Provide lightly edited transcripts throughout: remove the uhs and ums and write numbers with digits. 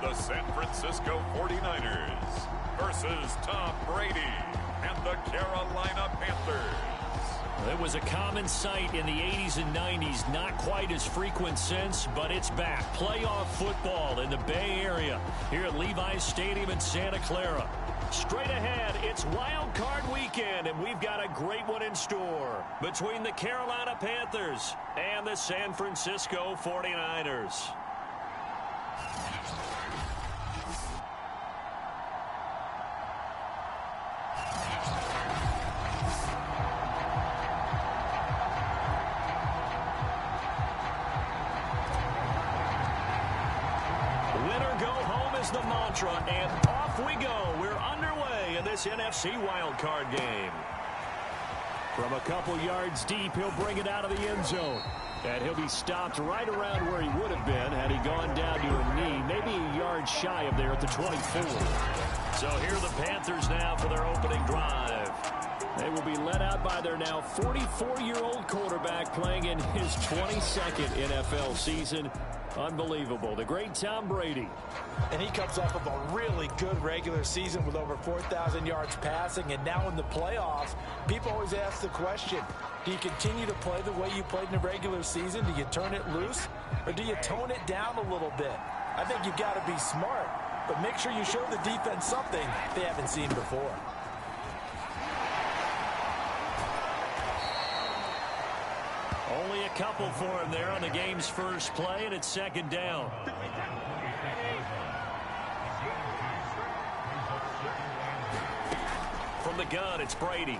the San Francisco 49ers versus Tom Brady and the Carolina Panthers. It was a common sight in the 80s and 90s, not quite as frequent since, but it's back. Playoff football in the Bay Area here at Levi's Stadium in Santa Clara. Straight ahead, it's Wild Card weekend, and we've got a great one in store between the Carolina Panthers and the San Francisco 49ers. Winner go home is the mantra, and off we go. We're underway in this NFC wildcard game. From a couple yards deep, he'll bring it out of the end zone. And he'll be stopped right around where he would have been had he gone down to a knee, maybe a yard shy of there at the 24. So here are the Panthers now for their opening drive. They will be led out by their now 44-year-old quarterback playing in his 22nd NFL season. Unbelievable. The great Tom Brady. And he comes off of a really good regular season with over 4,000 yards passing. And now in the playoffs, people always ask the question, do you continue to play the way you played in the regular season? Do you turn it loose? Or do you tone it down a little bit? I think you've got to be smart. But make sure you show the defense something they haven't seen before. Only a couple for him there on the game's first play, and it's second down. From the gun, it's Brady.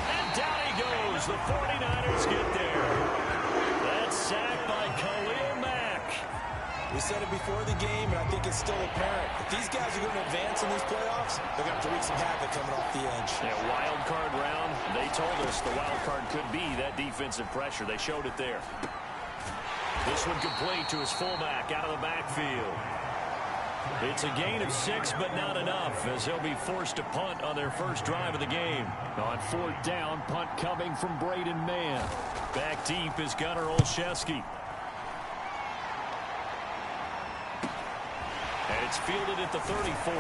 And down he goes. The 49ers get there. That's sacked by Khalil Mack. We said it before the game, and I think it's still apparent. If these guys are going to advance in these playoffs, they're going to have to wreak some havoc coming off the edge. Yeah, wild card round. They told us the wild card could be that defensive pressure. They showed it there. This one complete to his fullback out of the backfield. It's a gain of 6, but not enough, as he'll be forced to punt on their first drive of the game. On fourth down, punt coming from Braden Mann. Back deep is Gunnar Olszewski. And it's fielded at the 34.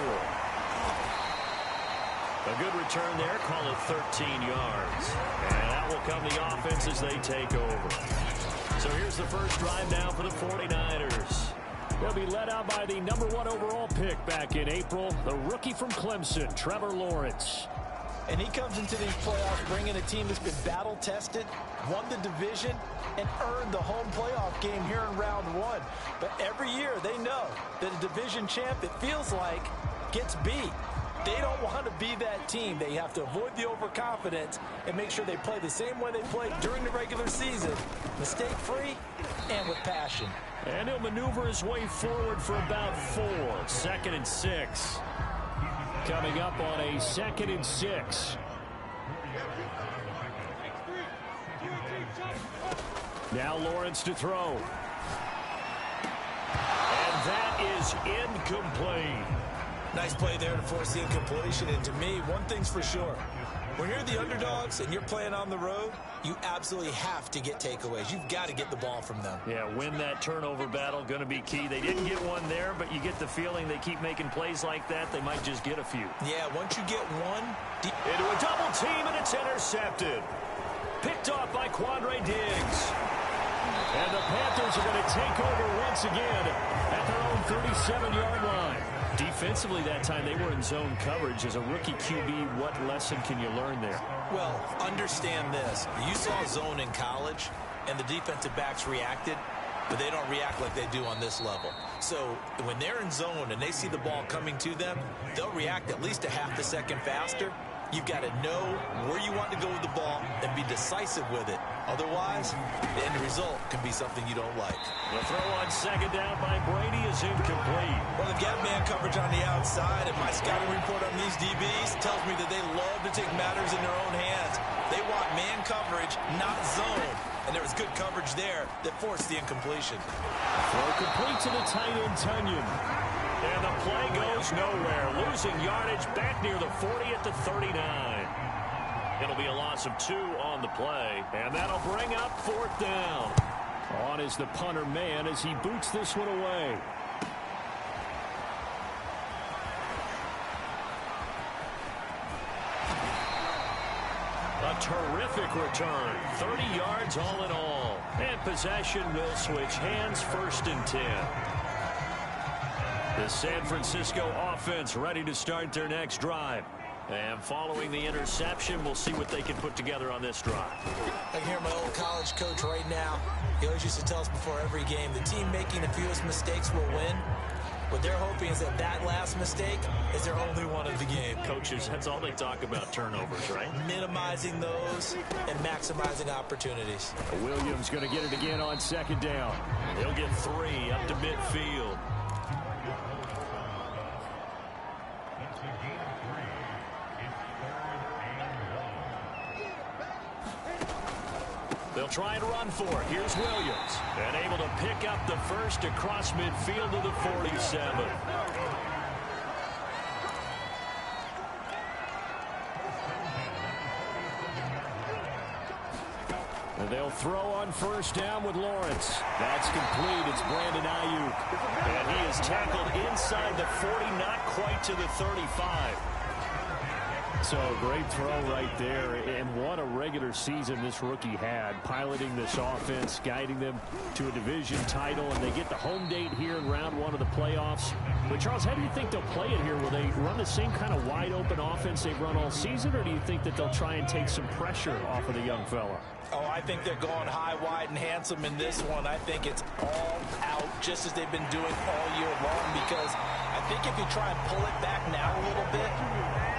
A good return there. Call it 13 yards. And that will come the offense as they take over. So here's the first drive now for the 49ers. They'll be led out by the number 1 overall pick back in April, the rookie from Clemson, Trevor Lawrence. And he comes into these playoffs bringing a team that's been battle-tested, won the division, and earned the home playoff game here in round 1. But every year they know that a division champ, it feels like, gets beat. They don't want to be that team. They have to avoid the overconfidence and make sure they play the same way they played during the regular season, mistake-free and with passion. And he'll maneuver his way forward for about 4. 2nd and 6. Coming up on a 2nd and 6. Now Lawrence to throw. And that is incomplete. Nice play there to force the incompletion. And to me, one thing's for sure. When you're the underdogs and you're playing on the road, you absolutely have to get takeaways. You've got to get the ball from them. Yeah, win that turnover battle, going to be key. They didn't get one there, but you get the feeling they keep making plays like that, they might just get a few. Yeah, once you get one. Into a double team, and it's intercepted. Picked off by Quandre Diggs. And the Panthers are going to take over once again at their own 37-yard line. Defensively that time, they were in zone coverage. As a rookie QB, what lesson can you learn there? Well, understand this. You saw zone in college, and the defensive backs reacted, but they don't react like they do on this level. So when they're in zone and they see the ball coming to them, they'll react at least a half a second faster. You've got to know where you want to go with the ball and be decisive with it. Otherwise, the end result can be something you don't like. The throw on 2nd down by Brady is incomplete. Well, they've got man coverage on the outside, and my scouting report on these DBs tells me that they love to take matters in their own hands. They want man coverage, not zone. And there was good coverage there that forced the incompletion. Throw complete to the tight end, Tunyon. And the play goes nowhere. Losing yardage back near the 40 at the 39. It'll be a loss of 2 on the play. And that'll bring up 4th down. On is the punter man as he boots this one away. A terrific return. 30 yards all in all. And possession will switch hands, 1st and 10. The San Francisco offense ready to start their next drive. And following the interception, we'll see what they can put together on this drive. I can hear my old college coach right now. He always used to tell us before every game, the team making the fewest mistakes will win. What they're hoping is that that last mistake is their only one of the game. Coaches, that's all they talk about, turnovers, right? Minimizing those and maximizing opportunities. Williams going to get it again on 2nd down. He'll get 3 up to midfield. They'll try and run for it. Here's Williams. And able to pick up the first across midfield to the 47. And they'll throw on 1st down with Lawrence. That's complete. It's Brandon Ayuk. And he is tackled inside the 40, not quite to the 35. So great throw right there, and what a regular season this rookie had, piloting this offense, guiding them to a division title, and they get the home date here in round 1 of the playoffs. But Charles, how do you think they'll play it here? Will they run the same kind of wide open offense they've run all season, or do you think that they'll try and take some pressure off of the young fella? Oh, I think they're going high, wide, and handsome in this one. I think it's all out, just as they've been doing all year long, because I think if you try and pull it back now a little bit,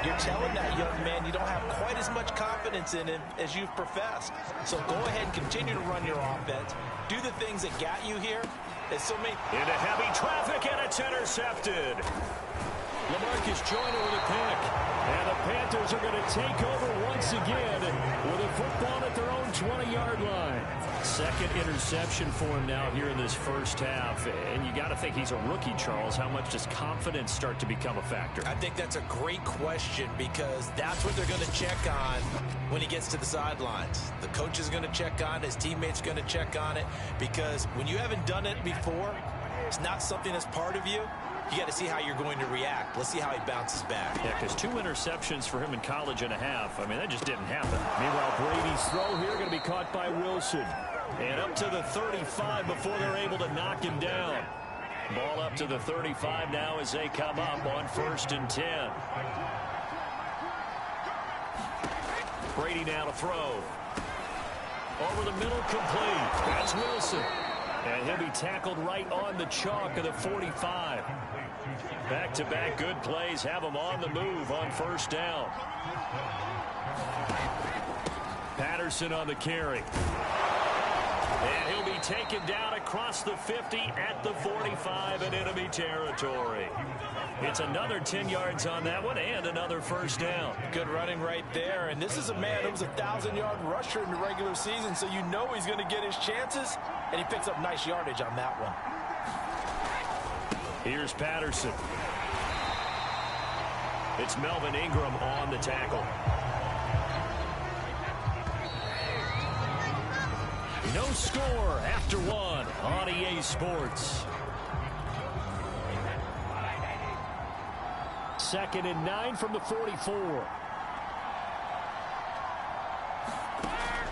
you're telling that young man you don't have quite as much confidence in him as you've professed. So go ahead and continue to run your offense. Do the things that got you here. There's so many. Into heavy traffic, and it's intercepted. LaMarcus Joyner with a pick. And the Panthers are going to take over once again with a football at their own 20-yard line. 2nd interception for him now here in this 1st half. And you got to think he's a rookie, Charles. How much does confidence start to become a factor? I think that's a great question, because that's what they're going to check on when he gets to the sidelines. The coach is going to check on it. His teammates are going to check on it, because when you haven't done it before, it's not something that's part of you. You got to see how you're going to react. Let's see how he bounces back. Yeah, because 2 interceptions for him in college and a half. I mean, that just didn't happen. Meanwhile, Brady's throw here going to be caught by Wilson. And up to the 35 before they're able to knock him down. Ball up to the 35 now as they come up on 1st and 10. Brady now to throw. Over the middle, complete. That's Wilson. And he'll be tackled right on the chalk of the 45. Back-to-back good plays have him on the move on 1st down. Patterson on the carry. And he'll be taken down across the 50 at the 45 in enemy territory. It's another 10 yards on that one and another 1st down. Good running right there. And this is a man who was a 1,000-yard rusher in the regular season, so you know he's going to get his chances, and he picks up nice yardage on that one. Here's Patterson. It's Melvin Ingram on the tackle. No score after 1 on EA Sports. 2nd and 9 from the 44.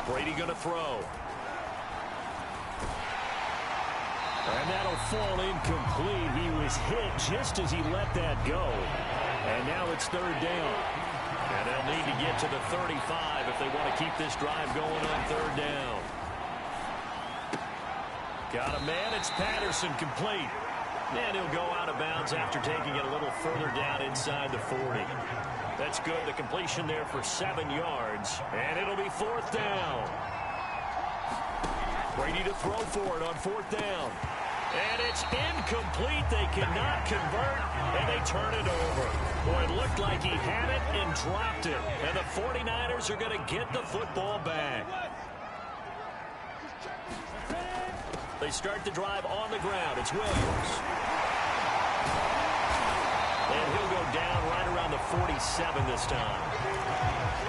Brady going to throw. And that'll fall incomplete. He was hit just as he let that go. And now it's 3rd down. And they'll need to get to the 35 if they want to keep this drive going on 3rd down. Got a man. It's Patterson, complete. And he'll go out of bounds after taking it a little further down inside the 40. That's good. The completion there for 7 yards. And it'll be 4th down. Brady to throw for it on 4th down. And it's incomplete. They cannot convert, and they turn it over. Boy, it looked like he had it and dropped it. And the 49ers are going to get the football back. They start the drive on the ground. It's Williams. And he'll go down right around the 47 this time.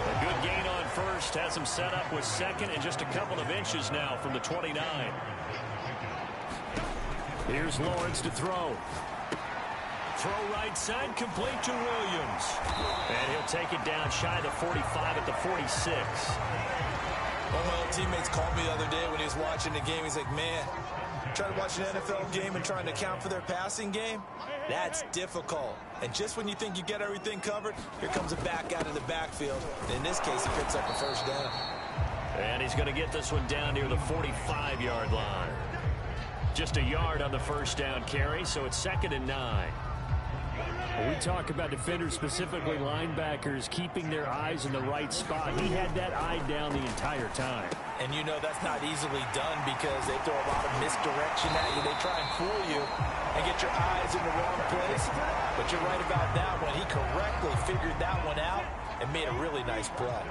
A good gain on first has him set up with second and just a couple of inches now from the 29. Here's Lawrence to throw. Throw right side, complete to Williams. And he'll take it down shy of the 45 at the 46. One of my old teammates called me the other day when he was watching the game. He's like, man, trying to watch an NFL game and trying to account for their passing game, that's difficult. And just when you think you get everything covered, here comes a back out of the backfield. In this case, he picks up a first down. And he's going to get this one down near the 45-yard line. Just a yard on the first down carry, so it's 2nd and 9. When we talk about defenders, specifically linebackers, keeping their eyes in the right spot, he had that eye down the entire time. And you know that's not easily done because they throw a lot of misdirection at you. They try and fool you and get your eyes in the wrong place. But you're right about that one. He correctly figured that one out and made a really nice play.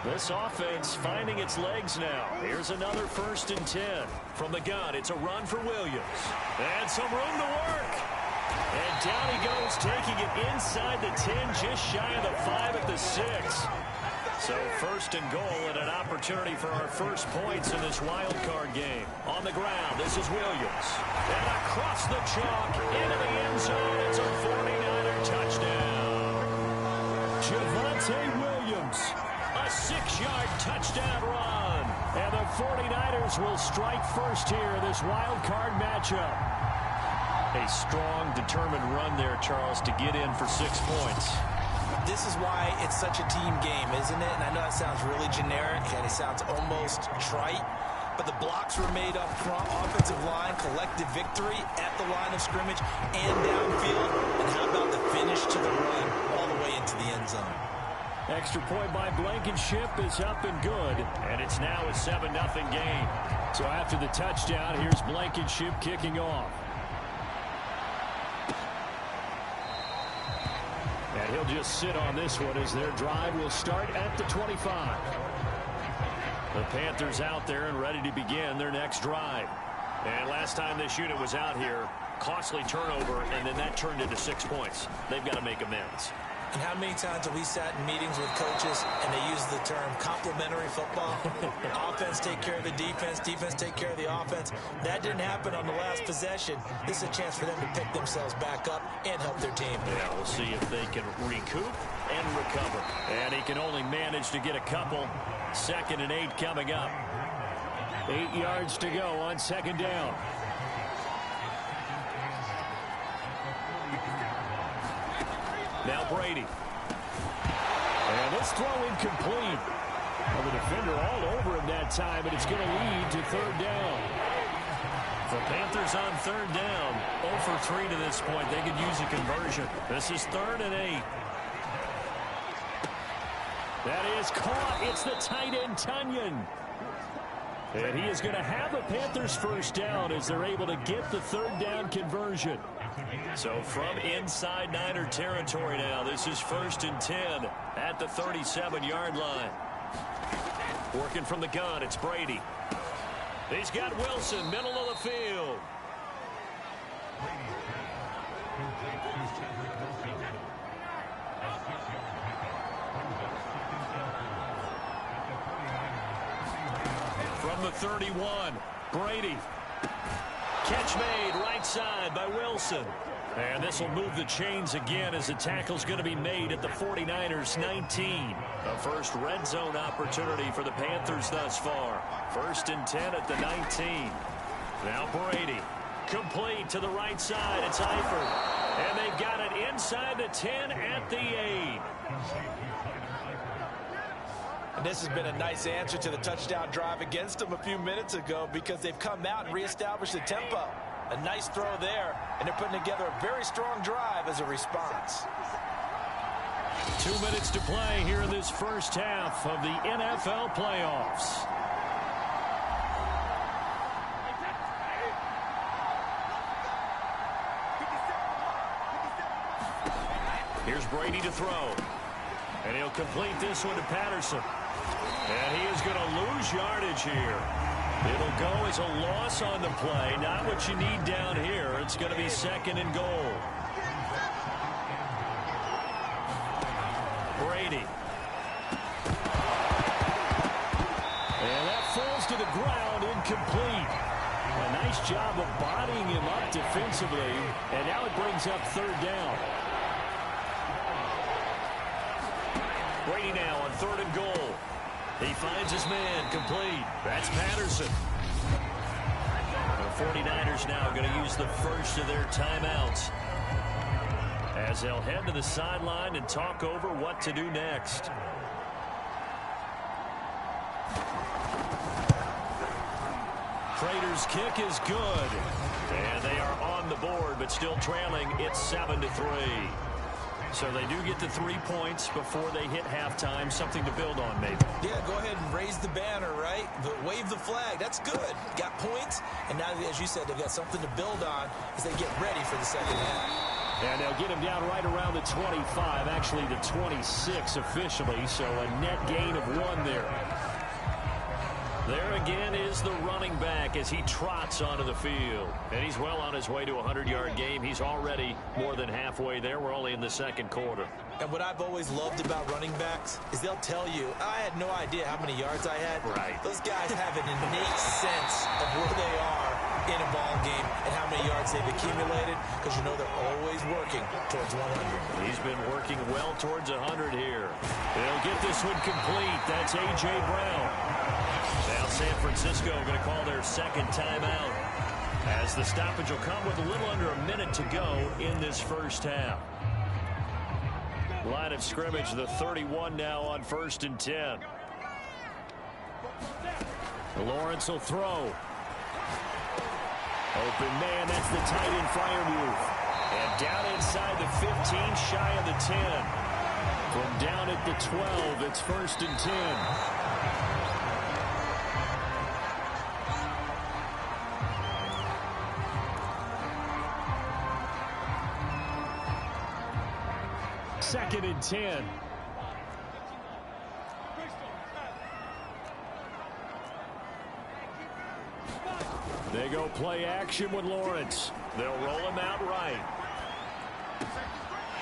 This offense finding its legs now. Here's another 1st and 10. From the gun, it's a run for Williams. And some room to work. And down he goes, taking it inside the 10, just shy of the 5 at the 6. So 1st and goal and an opportunity for our first points in this wild card game. On the ground, this is Williams. And across the chalk, into the end zone. It's a 49er touchdown. Javonte Williams, a 6-yard touchdown run. And the 49ers will strike first here in this wild card matchup. A strong, determined run there, Charles, to get in for 6 points. This is why it's such a team game, isn't it? And I know it sounds really generic and it sounds almost trite, but the blocks were made up front, offensive line, collective victory at the line of scrimmage and downfield. And how about the finish to the run all the way into the end zone? Extra point by Blankenship is up and good, and it's now a 7-0 game. So after the touchdown, here's Blankenship kicking off. And he'll just sit on this one as their drive will start at the 25. The Panthers out there and ready to begin their next drive. And last time this unit was out here, costly turnover, and then that turned into 6 points. They've got to make amends. And how many times have we sat in meetings with coaches and they use the term complementary football? Offense take care of the defense, defense take care of the offense. That didn't happen on the last possession. This is a chance for them to pick themselves back up and help their team. Yeah, we'll see if they can recoup and recover. And he can only manage to get a couple. 2nd and 8 coming up. 8 yards to go on 2nd down. Now Brady. And this throw incomplete. Well, the defender all over him that time, but it's going to lead to 3rd down. The Panthers on 3rd down. 0 for 3 to this point. They could use a conversion. This is 3rd and 8. That is caught. It's the tight end, Tunyon. And he is going to have the Panthers first down as they're able to get the 3rd down conversion. So from inside Niner territory now, this is 1st and 10 at the 37-yard line. Working from the gun, it's Brady. He's got Wilson, middle of the field. From the 31, Brady. Catch made right side by Wilson. And this will move the chains again as the tackle's going to be made at the 49ers 19. A first red zone opportunity for the Panthers thus far. 1st and 10 at the 19. Now Brady. Complete to the right side. It's Eifert. And they've got it inside the 10 at the 8. And this has been a nice answer to the touchdown drive against them a few minutes ago because they've come out and reestablished the tempo. A nice throw there, and they're putting together a very strong drive as a response. 2 minutes to play here in this first half of the NFL playoffs. Here's Brady to throw. And he'll complete this one to Patterson. And he is going to lose yardage here. It'll go as a loss on the play. Not what you need down here. It's going to be 2nd and goal. Brady. complete. A nice job of bodying him up defensively, and now it brings up third down. Brady now on 3rd and goal. He finds his man, complete. That's Patterson. The 49ers now going to use the first of their timeouts as they'll head to the sideline and talk over what to do next. Prater's kick is good. And they are on the board, but still trailing. It's 7-3. So they do get the 3 points before they hit halftime. Something to build on, maybe. Yeah, go ahead and raise the banner, right? Wave the flag. That's good. Got points. And now, as you said, they've got something to build on as they get ready for the second half. And they'll get him down right around the 25, actually the 26 officially. So a net gain of 1 there. There again is the running back as he trots onto the field. And he's well on his way to a 100-yard game. He's already more than halfway there. We're only in the second quarter. And what I've always loved about running backs is they'll tell you, I had no idea how many yards I had. Right. Those guys have an innate sense of where they are in a ball game and how many yards they've accumulated, because you know they're always working towards 100. He's been working well towards 100 here. They'll get this one complete. That's A.J. Brown. Now San Francisco going to call their second timeout as the stoppage will come with a little under a minute to go in this first half. Line of scrimmage, the 31 now on 1st and 10. Lawrence will throw. Open man, that's the tight end flyer move. And down inside the 15, shy of the 10. From down at the 12, it's 1st and 10. Second and 10. They go play action with Lawrence. They'll roll him out right.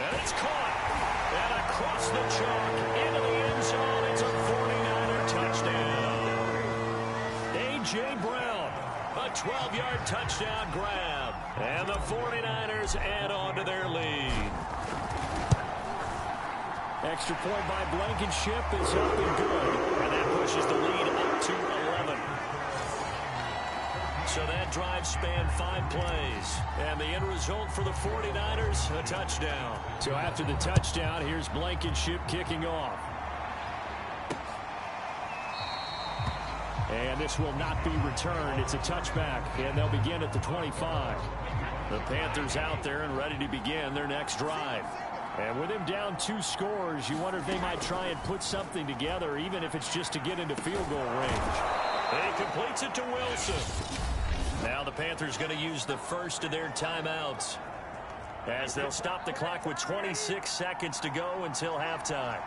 And it's caught. And across the chalk into the end zone. It's a 49er touchdown. A.J. Brown. A 12-yard touchdown grab. And the 49ers add on to their lead. Extra point by Blankenship is up and good. And that pushes the lead up to 11. So that drive spanned 5 plays. And the end result for the 49ers, a touchdown. So after the touchdown, here's Blankenship kicking off. And this will not be returned. It's a touchback. And they'll begin at the 25. The Panthers out there and ready to begin their next drive. And with him down 2 scores, you wonder if they might try and put something together, even if it's just to get into field goal range. And he completes it to Wilson. Now the Panthers going to use the first of their timeouts as they'll stop the clock with 26 seconds to go until halftime.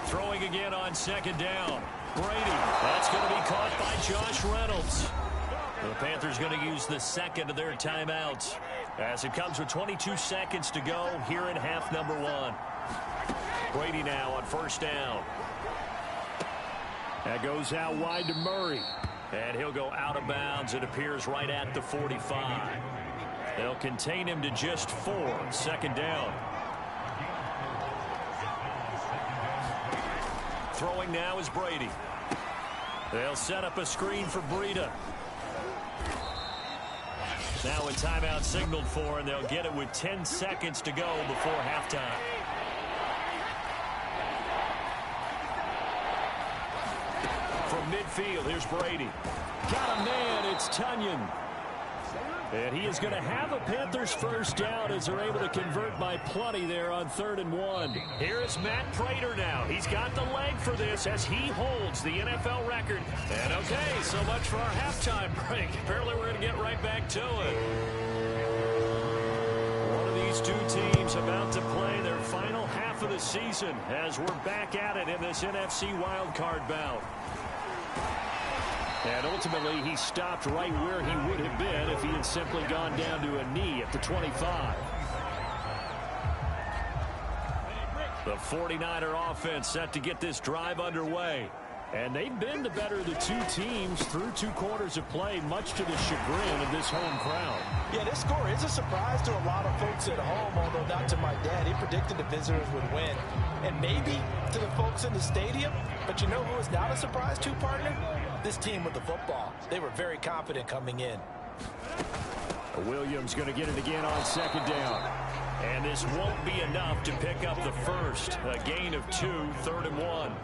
Throwing again on 2nd down. Brady. That's going to be caught by Josh Reynolds. The Panthers going to use the second of their timeouts as it comes with 22 seconds to go here in half number 1. Brady now on 1st down. That goes out wide to Murray. And he'll go out of bounds. It appears right at the 45. They'll contain him to just 4. 2nd down. Throwing now is Brady. They'll set up a screen for Breida. Now a timeout signaled for, and they'll get it with 10 seconds to go before halftime. From midfield, here's Brady. Got a man, it's Tunyon. And he is going to have a Panthers first down as they're able to convert by plenty there on 3rd and 1. Here is Matt Prater now. He's got the leg for this as he holds the NFL record. And okay, so much for our halftime break. Apparently we're going to get right back to it. One of these 2 teams about to play their final half of the season as we're back at it in this NFC Wildcard bout. And ultimately, he stopped right where he would have been if he had simply gone down to a knee at the 25. The 49er offense set to get this drive underway. And they've been the better of the two teams through 2 quarters of play, much to the chagrin of this home crowd. Yeah, this score is a surprise to a lot of folks at home, although not to my dad. He predicted the visitors would win. And maybe to the folks in the stadium. But you know who is not a surprise to, partner? This team with the football. They were very confident coming in. Williams going to get it again on 2nd down. And this won't be enough to pick up the first. A gain of 2, 3rd and 1.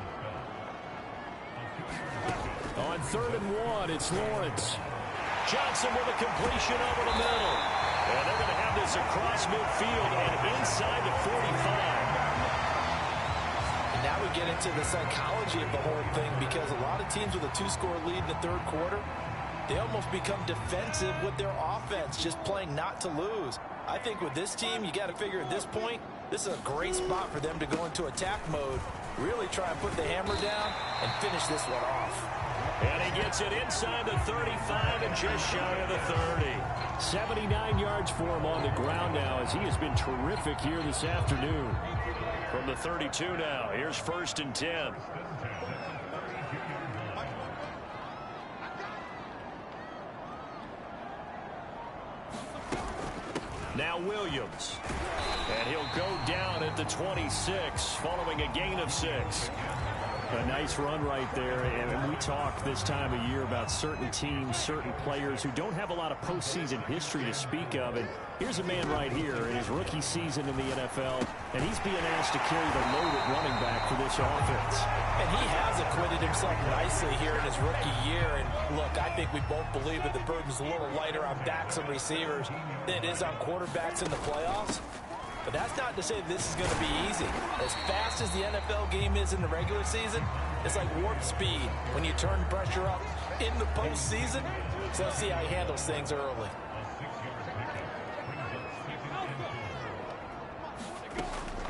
On 3rd and 1, it's Lawrence. Johnson with a completion over the middle. And they're going to have this across midfield and inside the 45. And now we get into the psychology of the whole thing, because a lot of teams with a 2-score lead in the 3rd quarter, they almost become defensive with their offense, just playing not to lose. I think with this team, you got to figure at this point, this is a great spot for them to go into attack mode, really try and put the hammer down and finish this one off. And he gets it inside the 35 and just shy of the 30. 79 yards for him on the ground now, as he has been terrific here this afternoon. From the 32 now, here's 1st and 10. Now Williams. And he'll go down at the 26, following a gain of 6. A nice run right there, and we talk this time of year about certain teams, certain players who don't have a lot of postseason history to speak of. And here's a man right here in his rookie season in the NFL, and he's being asked to carry the load at running back for this offense. And he has acquitted himself nicely here in his rookie year. And look, I think we both believe that the burden's a little lighter on backs and receivers than it is on quarterbacks in the playoffs. But that's not to say this is going to be easy. As fast as the NFL game is in the regular season, it's like warp speed when you turn pressure up in the postseason. So let's see how he handles things early.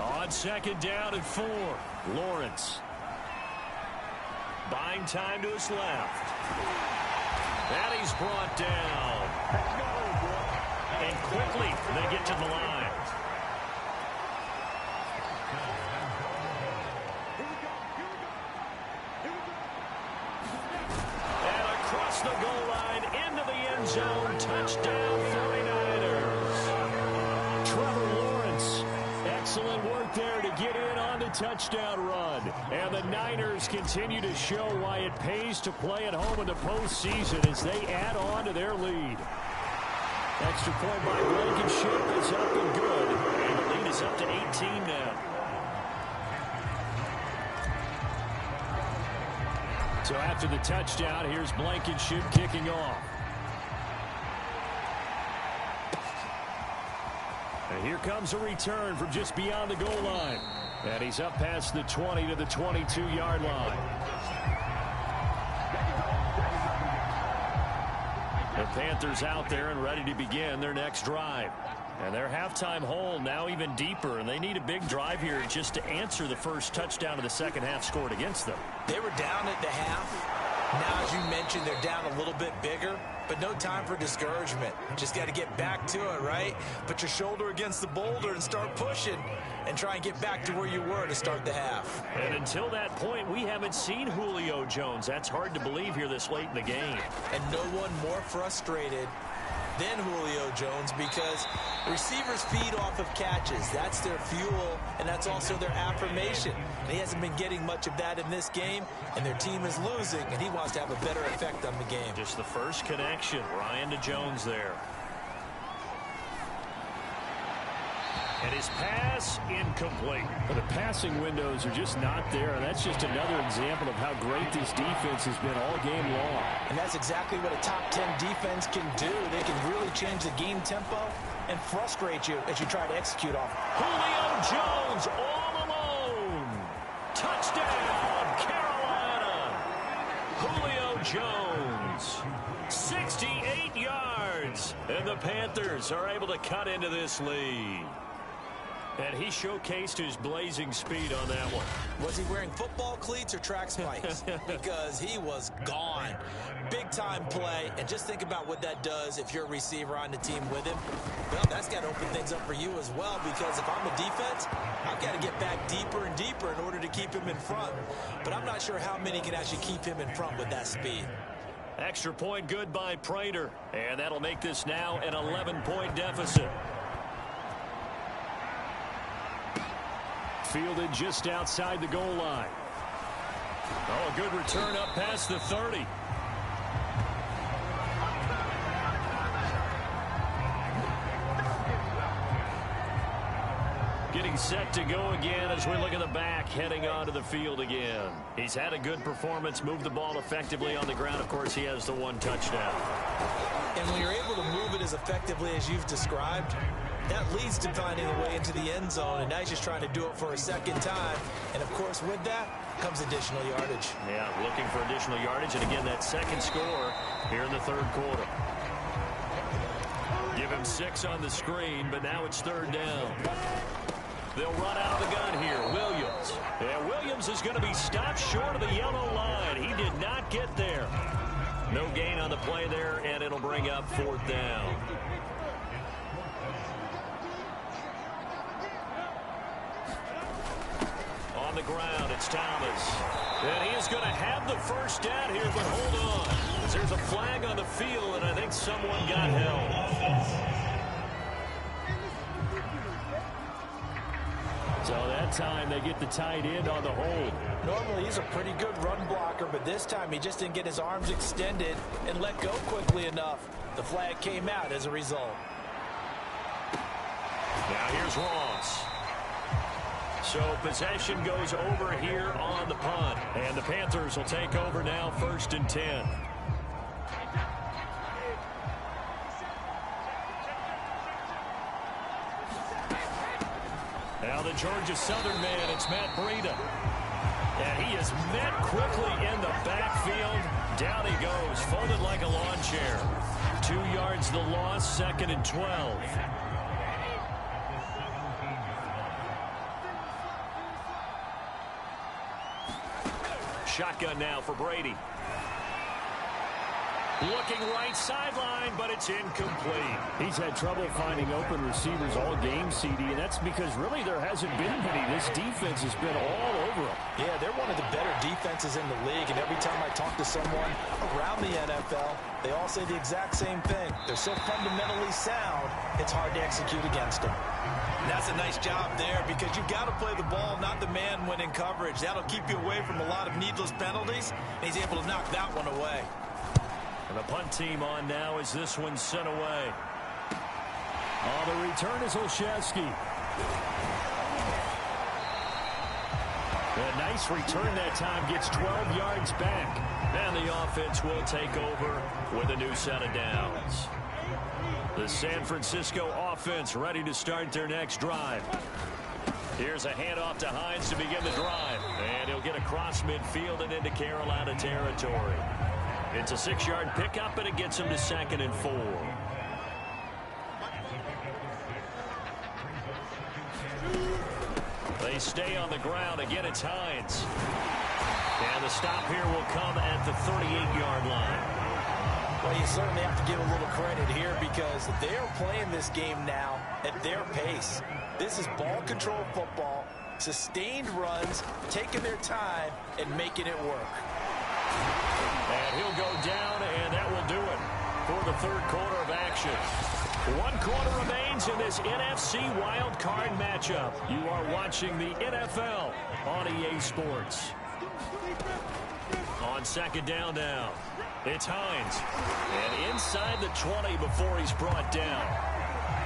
On 2nd down and 4, Lawrence. Buying time to his left. And he's brought down. And quickly they get to the line. The goal line into the end zone. Touchdown 49ers. Trevor Lawrence. Excellent work there to get in on the touchdown run. And the Niners continue to show why it pays to play at home in the postseason as they add on to their lead. Extra point by Blankenship is up and good. And the lead is up to 18 now. So after the touchdown, here's Blankenship kicking off. And here comes a return from just beyond the goal line. And he's up past the 20 to the 22-yard line. The Panthers out there and ready to begin their next drive. And their halftime hole now even deeper, and they need a big drive here just to answer the first touchdown of the second half scored against them. They were down at the half. Now, as you mentioned, they're down a little bit bigger, but no time for discouragement. Just got to get back to it, right? Put your shoulder against the boulder and start pushing and try and get back to where you were to start the half. And until that point, we haven't seen Julio Jones. That's hard to believe here this late in the game. And no one more frustrated than Julio Jones, because receivers feed off of catches. That's their fuel, and that's also their affirmation. And he hasn't been getting much of that in this game, and their team is losing, and he wants to have a better effect on the game. Just the first connection, Ryan to Jones there. And his pass incomplete. But the passing windows are just not there, and that's just another example of how great this defense has been all game long. And that's exactly what a top 10 defense can do. They can really change the game tempo and frustrate you as you try to execute off. Julio Jones all alone. Touchdown, Carolina. Julio Jones, 68 yards. And the Panthers are able to cut into this lead. And he showcased his blazing speed on that one. Was he wearing football cleats or track spikes? Because he was gone. Big-time play, and just think about what that does if you're a receiver on the team with him. Well, that's got to open things up for you as well, because if I'm a defense, I've got to get back deeper and deeper in order to keep him in front. But I'm not sure how many can actually keep him in front with that speed. Extra point good by Prater, and that'll make this now an 11-point deficit. Fielded just outside the goal line. Oh, a good return up past the 30. Getting set to go again as we look at the back, heading onto the field again. He's had a good performance, moved the ball effectively on the ground. Of course, he has the one touchdown. And when you're able to move it as effectively as you've described, that leads to finding a way into the end zone, and now he's just trying to do it for a second time. And, of course, with that comes additional yardage. Yeah, looking for additional yardage, and again, that second score here in the third quarter. Give him 6 on the screen, but now it's third down. They'll run out of the gun here. Williams. And Williams is going to be stopped short of the yellow line. He did not get there. No gain on the play there, and it'll bring up fourth down. On the ground, it's Thomas. And he is going to have the first down here, but hold on. There's a flag on the field, and I think someone got held. So that time they get the tight end on the hold. Normally he's a pretty good run blocker, but this time he just didn't get his arms extended and let go quickly enough. The flag came out as a result. Now here's Ross. So possession goes over here on the punt. And the Panthers will take over now, 1st and 10. Now the Georgia Southern man, it's Matt Breida. And he is met quickly in the backfield. Down he goes, folded like a lawn chair. 2 yards the loss, 2nd and 12. Shotgun now for Brady. Looking right sideline, but it's incomplete. He's had trouble finding open receivers all game, CD, and that's because really there hasn't been many. This defense has been all over them. Yeah, they're one of the better defenses in the league, and every time I talk to someone around the NFL, they all say the exact same thing. They're so fundamentally sound, it's hard to execute against them. And that's a nice job there, because you've got to play the ball, not the man when in coverage. That'll keep you away from a lot of needless penalties, and he's able to knock that one away. And the punt team on now as this one's sent away. On the return is Olszewski. A nice return that time, gets 12 yards back. And the offense will take over with a new set of downs. The San Francisco offense ready to start their next drive. Here's a handoff to Hines to begin the drive. And he'll get across midfield and into Carolina territory. It's a 6-yard pickup, and it gets him to 2nd and 4. They stay on the ground. Again, it's Hines. And the stop here will come at the 38-yard line. Well, you certainly have to give a little credit here, because they're playing this game now at their pace. This is ball control football, sustained runs, taking their time, and making it work. And he'll go down, and that will do it for the third quarter of action. 1 quarter remains in this NFC Wildcard matchup. You are watching the NFL on EA Sports. On 2nd down now, it's Hines. And inside the 20 before he's brought down.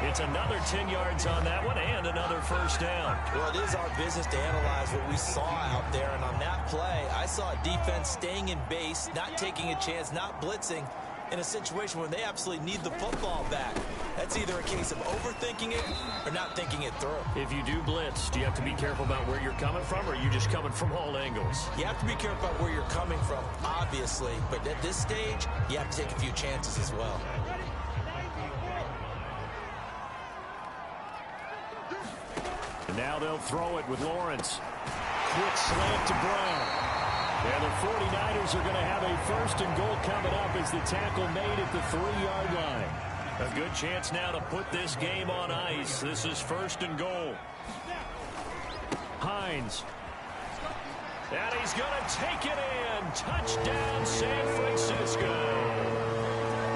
It's another 10 yards on that one and another first down. Well, it is our business to analyze what we saw out there. And on that play, I saw a defense staying in base, not taking a chance, not blitzing in a situation where they absolutely need the football back. That's either a case of overthinking it or not thinking it through. If you do blitz, do you have to be careful about where you're coming from, or are you just coming from all angles? You have to be careful about where you're coming from, obviously. But at this stage, you have to take a few chances as well. Now they'll throw it with Lawrence. Quick slant to Brown. And the 49ers are going to have a first and goal coming up as the tackle made at the 3-yard line. A good chance now to put this game on ice. This is first and goal. Hines. And he's going to take it in. Touchdown, San Francisco.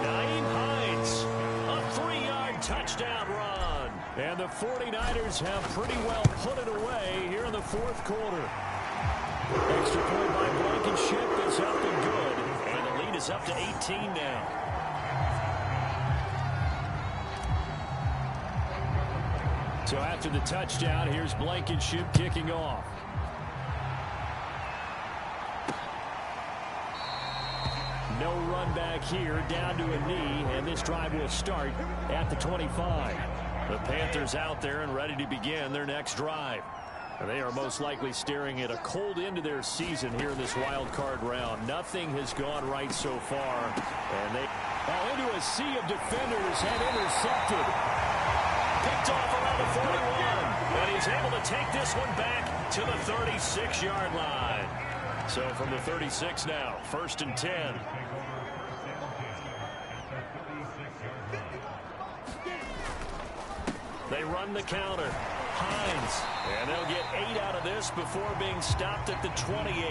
Nyheim Hines, a 3-yard touchdown run. And the 49ers have pretty well put it away here in the fourth quarter. Extra point by Blankenship is up and good. And the lead is up to 18 now. So after the touchdown, here's Blankenship kicking off. No run back here, down to a knee, and this drive will start at the 25. The Panthers out there and ready to begin their next drive. They are most likely staring at a cold end to their season here in this wild card round. Nothing has gone right so far, and they fall into a sea of defenders and intercepted. Picked off around the 41, and he's able to take this one back to the 36-yard line. So from the 36 now, first and 10. They run the counter. Hines, and they'll get 8 out of this before being stopped at the 28.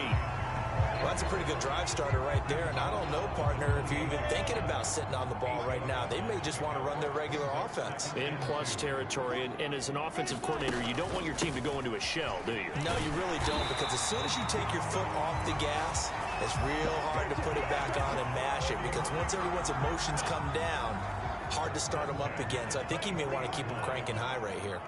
Well, that's a pretty good drive starter right there, and I don't know, partner, if you're even thinking about sitting on the ball right now. They may just want to run their regular offense. In plus territory, and as an offensive coordinator, you don't want your team to go into a shell, do you? No, you really don't, because as soon as you take your foot off the gas, it's real hard to put it back on and mash it, because once everyone's emotions come down, hard to start them up again. So I think he may want to keep them cranking high right here.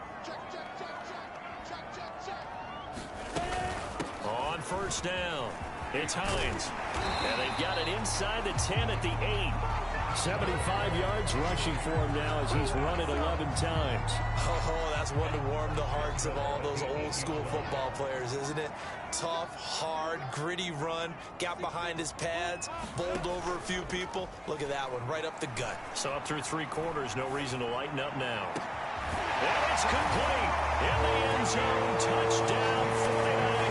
On first down, it's Hines. And they've got it inside the 10 at the 8. 75 yards rushing for him now as he's run it 11 times. Oh, that's one to warm the hearts of all those old school football players, isn't it? Tough, hard, gritty run, got behind his pads, bowled over a few people. Look at that one, right up the gut. So up through 3 quarters, no reason to lighten up now. And it's complete in the end zone. Touchdown, 49ers.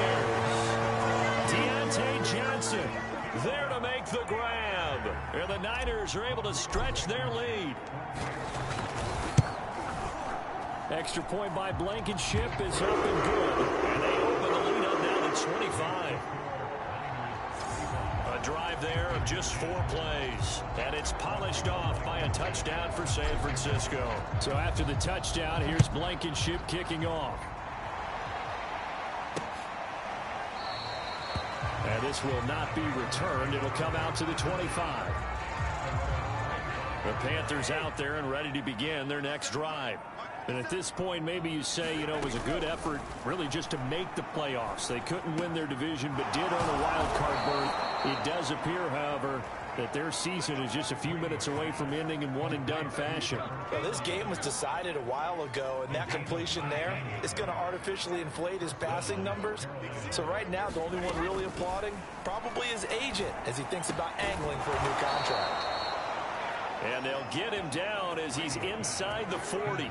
Deontay Johnson there to make the grab. And the Niners are able to stretch their lead. Extra point by Blankenship is up and good. And they open the lead up now to 25. A drive there of just 4 plays. And it's polished off by a touchdown for San Francisco. So after the touchdown, here's Blankenship kicking off. And this will not be returned. It'll come out to the 25. The Panthers out there and ready to begin their next drive. And at this point, maybe you say, you know, it was a good effort really just to make the playoffs. They couldn't win their division but did earn a wild card berth. It does appear, however, that their season is just a few minutes away from ending in one-and-done fashion. Well, this game was decided a while ago, and that completion there is going to artificially inflate his passing numbers. So right now, the only one really applauding probably his agent as he thinks about angling for a new contract. And they'll get him down as he's inside the 40.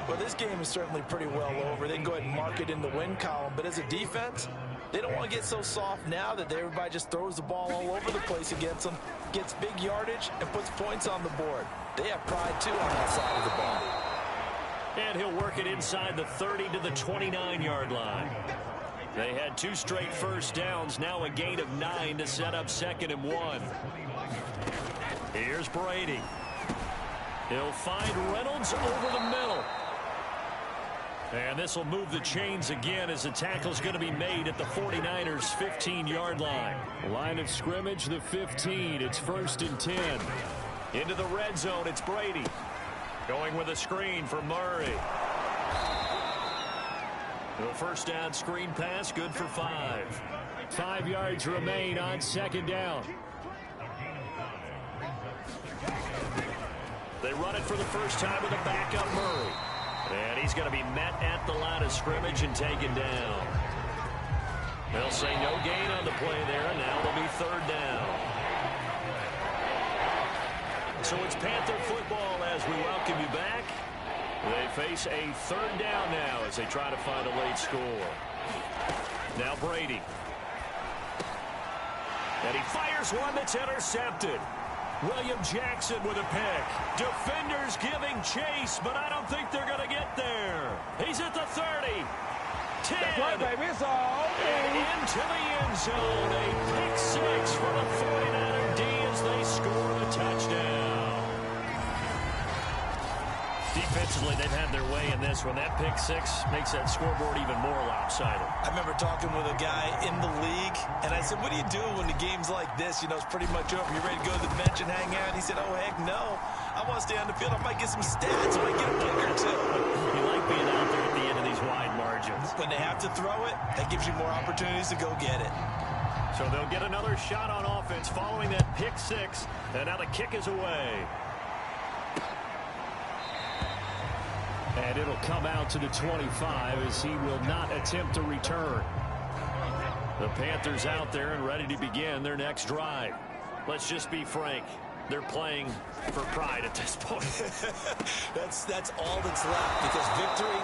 Well, this game is certainly pretty well over. They can go ahead and mark it in the win column, but as a defense, they don't want to get so soft now that everybody just throws the ball all over the place against them, gets big yardage, and puts points on the board. They have pride, too, on that side of the ball. And he'll work it inside the 30 to the 29-yard line. They had 2 straight first downs, now a gain of 9 to set up 2nd and 1. Here's Brady. He'll find Reynolds over the middle. And this will move the chains again as the tackle's going to be made at the 49ers' 15-yard line. Line of scrimmage, the 15. It's 1st and 10. Into the red zone, it's Brady. Going with a screen for Murray. The first down screen pass, good for 5. 5 yards remain on 2nd down. They run it for the first time with a backup Murray. And he's going to be met at the line of scrimmage and taken down. They'll say no gain on the play there, and now it'll be 3rd down. So it's Panther football as we welcome you back. They face a third down now as they try to find a late score. Now Brady. And he fires one that's intercepted. William Jackson with a pick. Defenders giving chase, but I don't think they're going to get there. He's at the 30. 10. And into the end zone. A pick six for the 49er D as they score the touchdown. Defensively, they've had their way in this one. That pick six makes that scoreboard even more lopsided. I remember talking with a guy in the league, and I said, what do you do when the game's like this? You know, it's pretty much over. You ready to go to the bench and hang out? He said, oh, heck no. I want to stay on the field. I might get some stats. I might get a pick or two. You like being out there at the end of these wide margins. When they have to throw it, that gives you more opportunities to go get it. So they'll get another shot on offense following that pick six, and now the kick is away. And it'll come out to the 25 as he will not attempt to return. The Panthers out there and ready to begin their next drive. Let's just be frank. They're playing for pride at this point. That's all that's left, because victory,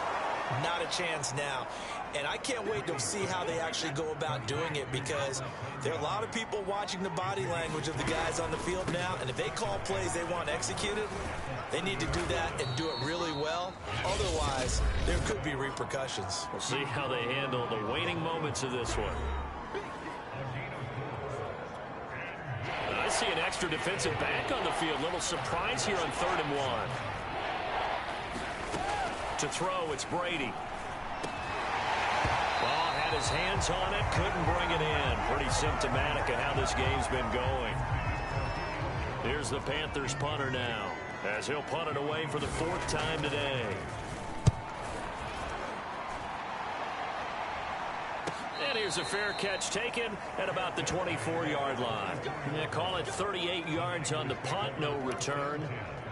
not a chance now. And I can't wait to see how they actually go about doing it, because there are a lot of people watching the body language of the guys on the field now, and if they call plays they want executed, they need to do that and do it really well. Otherwise, there could be repercussions. We'll see how they handle the waning moments of this one. And I see an extra defensive back on the field. Little surprise here on 3rd and 1. To throw, it's Brady. Ball had his hands on it, couldn't bring it in. Pretty symptomatic of how this game's been going. Here's the Panthers punter now, as he'll punt it away for the 4th time today. And here's a fair catch taken at about the 24-yard line. Yeah, call it 38 yards on the punt, no return.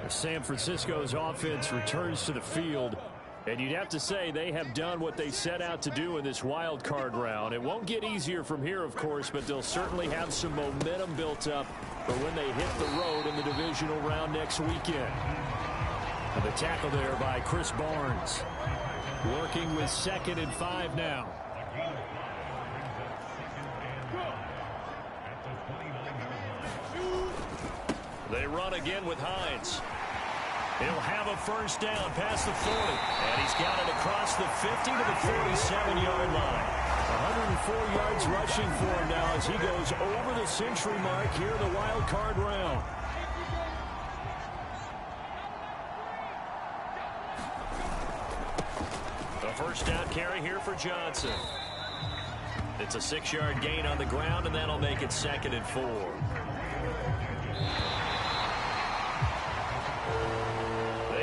San Francisco's offense returns to the field. And you'd have to say they have done what they set out to do in this wild card round. It won't get easier from here, of course, but they'll certainly have some momentum built up for when they hit the road in the divisional round next weekend. And the tackle there by Chris Barnes. Working with 2nd and 5 now. They run again with Hines. He'll have a first down past the 40. And he's got it across the 50 to the 47-yard line. 104 yards rushing for him now as he goes over the century mark here in the wild card round. The first down carry here for Johnson. It's a 6-yard gain on the ground, and that'll make it 2nd and 4.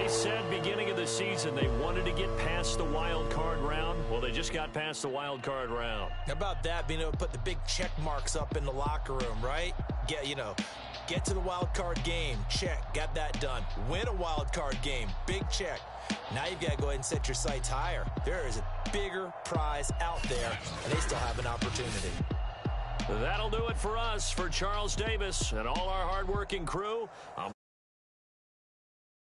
Said beginning of the season they wanted to get past the wild card round. Well, they just got past the wild card round. How about that, being able to put the big check marks up in the locker room, right? Get to the wild card game, check, got that done. Win a wild card game, big check. Now you've got to go ahead and set your sights higher. There is a bigger prize out there, and they still have an opportunity. That'll do it for us. For Charles Davis and all our hardworking crew,